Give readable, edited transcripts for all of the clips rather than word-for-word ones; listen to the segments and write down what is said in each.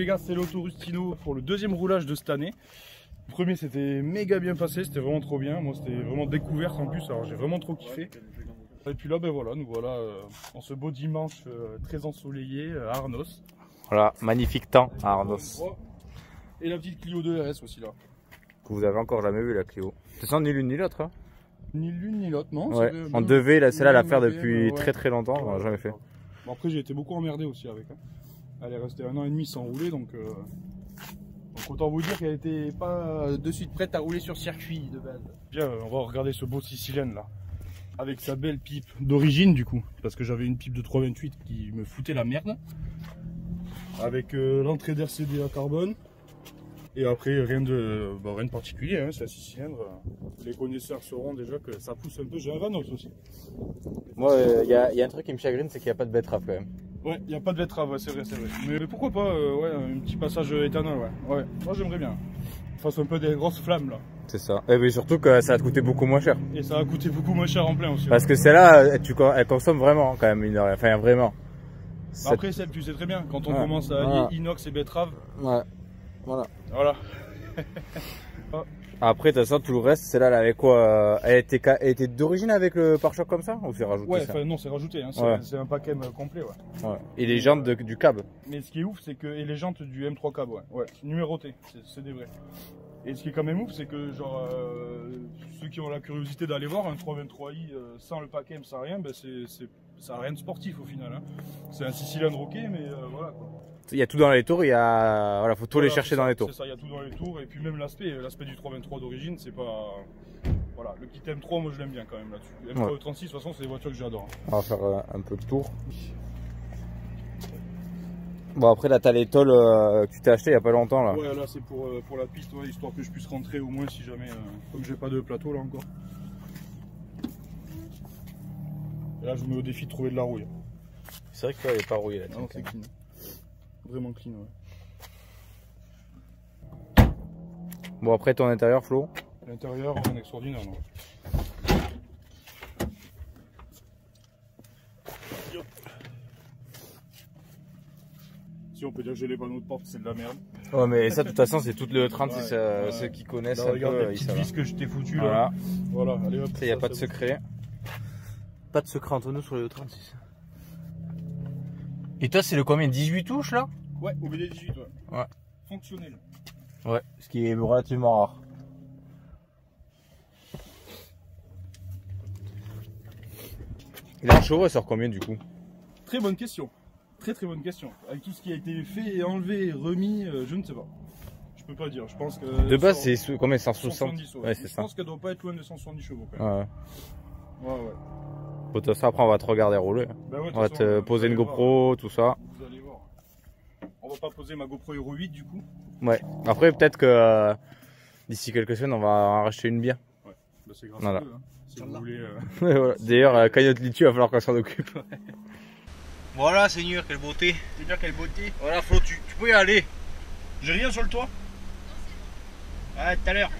les gars, c'est l'Autorustino pour le deuxième roulage de cette année. Le premier s'était méga bien passé, c'était vraiment trop bien. Moi c'était vraiment découverte en plus, alors j'ai vraiment trop kiffé. Et puis là, ben voilà, nous voilà en ce beau dimanche très ensoleillé à Arnos. Voilà, magnifique temps à Arnos. Et la petite Clio 2 RS aussi là. Que vous avez encore jamais vu la Clio. C'est sans ni l'une ni l'autre. Hein. Ni l'une ni l'autre, non. Ouais. On devait celle-là la faire depuis très longtemps, on l'a jamais fait. Bon, après j'ai été beaucoup emmerdé aussi avec. Hein. Elle est restée 1 an et demi sans rouler, donc autant vous dire qu'elle n'était pas de suite prête à rouler sur circuit de base. Bien, on va regarder ce beau sicilienne là, avec sa belle pipe d'origine du coup, parce que j'avais une pipe de 328 qui me foutait la merde. Avec l'entrée d'air CDA carbone. Et après rien de particulier, hein, c'est un 6 cylindres. Les connaisseurs sauront déjà que ça pousse un peu. J'ai un Vanox aussi. Moi, il y a un truc qui me chagrine, c'est qu'il n'y a pas de betterave quand même. Ouais, il n'y a pas de betterave, ouais, c'est vrai, c'est vrai. Mais pourquoi pas, un petit passage éthanol, ouais. Moi j'aimerais bien. Fasse un peu des grosses flammes là. C'est ça. Et puis surtout que ça va te coûter beaucoup moins cher. Et ça va coûter beaucoup moins cher en plein aussi. Parce que celle-là, elle consomme vraiment quand même une heure. Enfin, vraiment. Après, Seb, tu sais très bien, quand on commence à allier inox et betterave. Ouais. Voilà. Après, de toute façon, tout le reste, celle-là, elle avait quoi? Elle était d'origine avec le pare-choc comme ça? Ou c'est rajouté? Ouais, enfin non, c'est rajouté. Hein, c'est un paquet complet, ouais. Et les jantes du cab. Mais ce qui est ouf, c'est que. Et les jantes du M3 cab, ouais. Numéroté, c'est des vrais. Et ce qui est quand même ouf, c'est que genre ceux qui ont la curiosité d'aller voir un 323i sans le paquet, sans rien, ben ça n'a rien de sportif au final. Hein. C'est un 6 cylindres ok, mais voilà quoi. Il y a tout dans les tours, faut tout aller chercher dans les tours. C'est ça, il y a tout dans les tours, et puis même l'aspect du 323 d'origine, c'est pas. Voilà, le kit M3, moi je l'aime bien quand même là-dessus. M3 36, de toute façon, c'est des voitures que j'adore. On va faire un peu de tour. Bon, après là, t'as les tôles que tu t'es acheté il y a pas longtemps là. Ouais, là c'est pour la piste, ouais, histoire que je puisse rentrer au moins si jamais. Comme j'ai pas de plateau là encore. Et là, je me mets au défi de trouver de la rouille. C'est vrai que toi, elle est pas rouillée là. Non, c'est clean. Vraiment clean, ouais. Bon, après ton intérieur, Flo. L'intérieur, rien d'extraordinaire, non. Si on peut dire que j'ai les panneaux de porte, c'est de la merde. Ouais, mais ça, de toute façon, c'est tout le 36, ceux qui connaissent. Là, regarde les petites vis que je t'ai foutues là. Voilà, allez hop. Il n'y a pas de secret. Pas de secret entre nous sur les 36. Et toi, c'est le combien? 18 touches là? Ouais, OBD 18, ouais. Fonctionnel. Ouais, ce qui est relativement rare. Et la chevaux, elle sort combien du coup? Très bonne question. Très bonne question. Avec tout ce qui a été fait et enlevé et remis, je ne sais pas. Je peux pas dire. Je pense que. De base, c'est combien? 160? Ouais, c'est ça. Je pense qu'elle doit pas être loin de 170 chevaux quand même. Ouais. Bon, de toute façon, après, on va te regarder rouler. Bah ouais, on va te poser une GoPro, voir. Tout ça. Vous allez voir. On va pas poser ma GoPro Hero 8 du coup. Ouais. Après, peut-être que d'ici quelques semaines, on va en racheter une bien. Ouais. Bah, c'est grâce à eux, hein. Si vous voulez. Voilà. D'ailleurs, cagnotte Litu, il va falloir qu'on s'en occupe. Voilà, Seigneur, quelle beauté. Seigneur, quelle beauté. Voilà, Flo, tu peux y aller. J'ai rien sur le toit. Ah, tout à l'heure.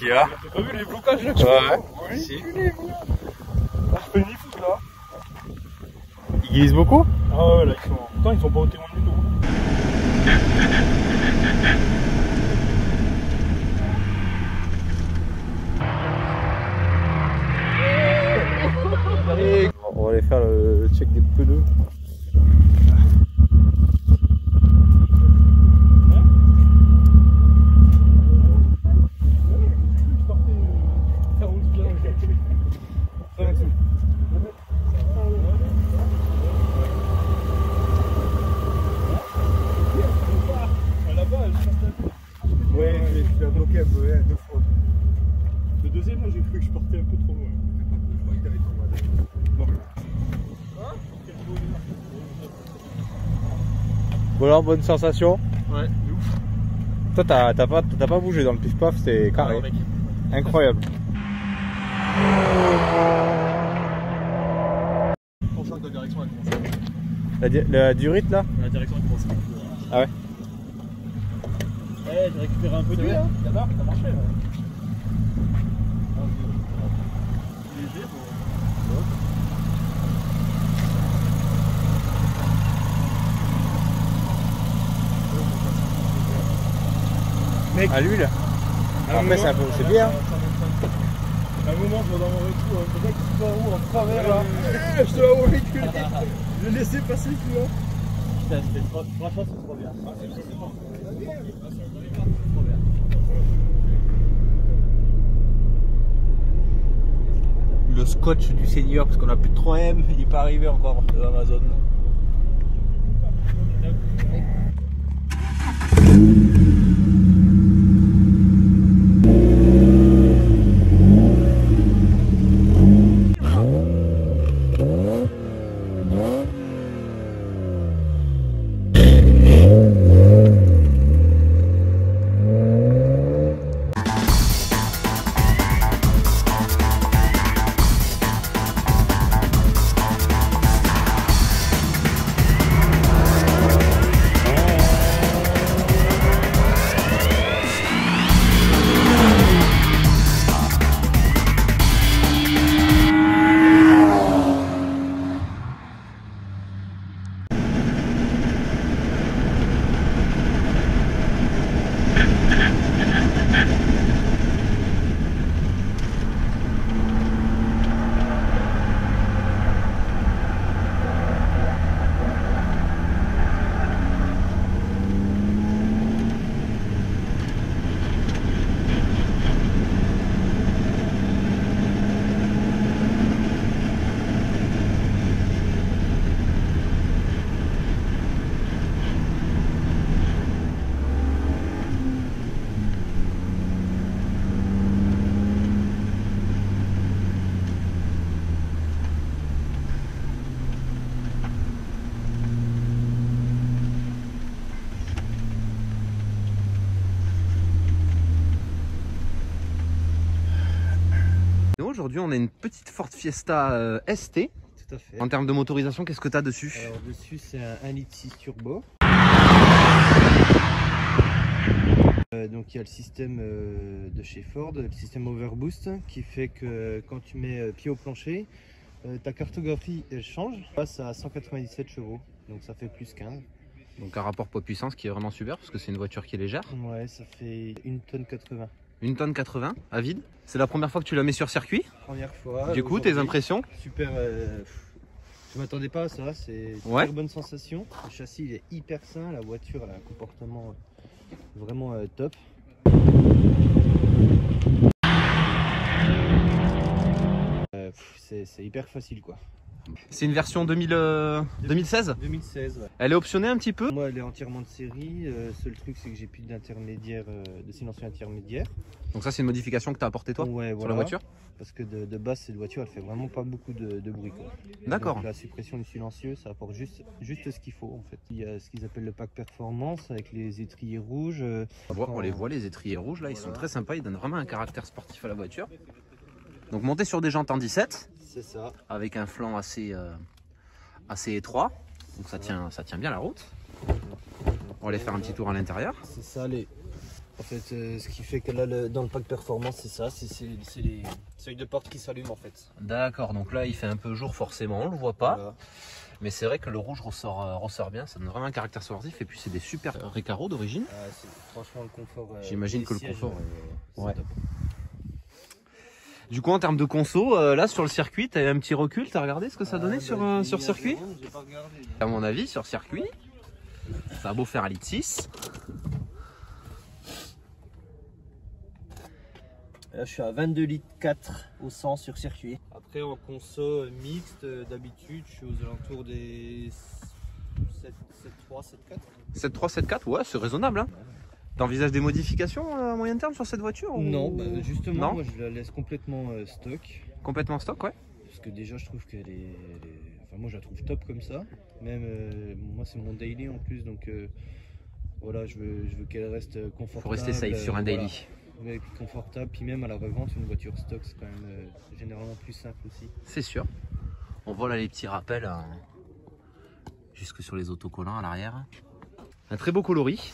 ici, hein. T'as pas vu les blocages là? Ouais. Si. Ah, je fais ni foutre là. Ils glissent beaucoup? Ah ouais, là ils sont. Pourtant ils sont pas au témoin du tout. On va aller faire le check des pneus. Ouais, tu l'as bloqué un peu, ouais, 2 fois. Le deuxième, moi j'ai cru que je partais un peu trop loin. Je crois que t'avais tombé. Non. Bon alors, bonne sensation. Ouais, de ouf. Toi, t'as pas bougé dans le pif-paf, c'est carré. Incroyable. On sent que la direction a commencé. La durite là? La direction a commencé. Ah ouais? Ouais, j'ai récupéré un peu d'huile, hein. D'abord, ça marchait. Ouais. Léger, bon. Mec, À l'huile? à un Après, moment- c'est bien. À un moment, je vois dans mon retour, le mec qui va en haut en travers là. Je te la vois véhiculer. Je l'ai laissé passer celui-là. Putain, franchement, c'est trop bien. Le scotch du Seigneur, parce qu'on a plus de 3M, il n'est pas arrivé encore de Amazon. Aujourd'hui, on a une petite Ford Fiesta ST. Tout à fait. En termes de motorisation, qu'est-ce que tu as dessus? Alors dessus c'est un 1,6 litre turbo. Donc il y a le système de chez Ford, le système Overboost, qui fait que quand tu mets pied au plancher, ta cartographie elle change, passe à 197 chevaux, donc ça fait plus 15. Donc un rapport poids-puissance qui est vraiment super parce que c'est une voiture qui est légère. Ouais, ça fait 1 tonne 80. 1 tonne 80 à vide. C'est la première fois que tu la mets sur circuit. Première fois. Du coup, tes impressions? Super. Je m'attendais pas à ça, c'est une Ouais. super bonne sensation. Le châssis il est hyper sain, la voiture elle a un comportement vraiment top. C'est hyper facile quoi. C'est une version 2016. 2016 ouais. Elle est optionnée un petit peu. Moi elle est entièrement de série, seul truc c'est que j'ai plus d'intermédiaire, de silencieux intermédiaire. Donc ça c'est une modification que tu as apportée toi Ouais, sur voilà. la voiture. Parce que de base cette voiture elle fait vraiment pas beaucoup de bruit quoi. D'accord. Donc, la suppression du silencieux ça apporte juste ce qu'il faut en fait. Il y a ce qu'ils appellent le pack performance avec les étriers rouges. On les voit, les étriers rouges là, ils sont très sympas, ils donnent vraiment un caractère sportif à la voiture. Donc monter sur des jantes en 17 C'est ça. avec un flanc assez étroit. Donc ça tient bien la route. On va aller faire un petit tour à l'intérieur. C'est ça En fait, ce qui fait que là, dans le pack performance, c'est ça, c'est les seuils de porte qui s'allument en fait. D'accord, donc là il fait un peu jour forcément, on le voit pas. Voilà. Mais c'est vrai que le rouge ressort bien, ça donne vraiment un caractère sportif. Et puis c'est des super Recaro d'origine. Franchement, le confort. J'imagine que le sièges, confort, c'est ouais. top. Du coup en termes de conso, là sur le circuit, tu as eu un petit recul, tu as regardé ce que ça donnait sur circuit? J'ai pas regardé. À mon avis, sur circuit, ça a beau faire un litre 6. Là, je suis à 22 litres 4 au 100 sur circuit. Après, en conso mixte, d'habitude, je suis aux alentours des 7.3, 7.4. 7.3, 7.4, ouais, c'est raisonnable. Hein. T'envisages des modifications à moyen terme sur cette voiture ou... Non, bah, justement, Non, moi je la laisse complètement stock. complètement stock, ouais. Parce que déjà, je trouve qu'elle est. Enfin, moi je la trouve top comme ça. Même moi, c'est mon daily en plus, donc voilà, je veux qu'elle reste confortable. Faut rester safe sur un daily. Ouais, confortable, puis même à la revente, une voiture stock, c'est quand même généralement plus simple aussi. C'est sûr. On voit là les petits rappels jusque sur les autocollants à l'arrière. Un très beau coloris.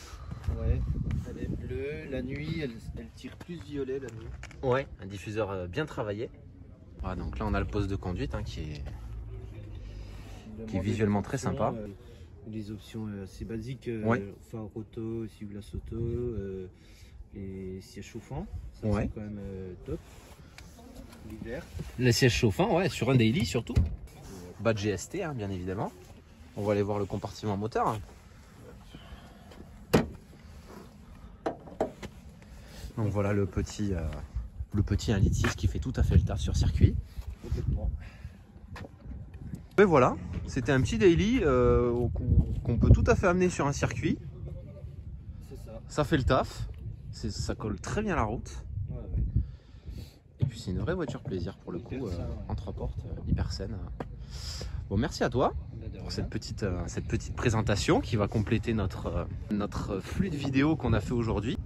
Ouais, elle est bleue. La nuit, elle tire plus violet la nuit. Ouais, un diffuseur bien travaillé. Voilà, donc là on a le poste de conduite qui est visuellement très sympa. Les options assez basiques, Ouais. phare auto, glace auto, les sièges chauffants, ça Ouais. c'est quand même top. L'hiver. Les sièges chauffants, ouais, sur un daily surtout. Badge GST, bien évidemment. On va aller voir le compartiment moteur. Donc voilà le petit 1,6 litre qui fait tout à fait le taf sur circuit. Complètement. Et voilà, c'était un petit daily qu'on peut tout à fait amener sur un circuit. C'est ça. Ça fait le taf, ça colle très bien la route. Ouais, ouais. Et puis c'est une vraie voiture plaisir pour le coup, Hyper sain, ouais. en 3 portes, hyper saine. Bon, merci à toi Bah, de pour rien. cette petite présentation qui va compléter notre flux de vidéos qu'on a fait aujourd'hui.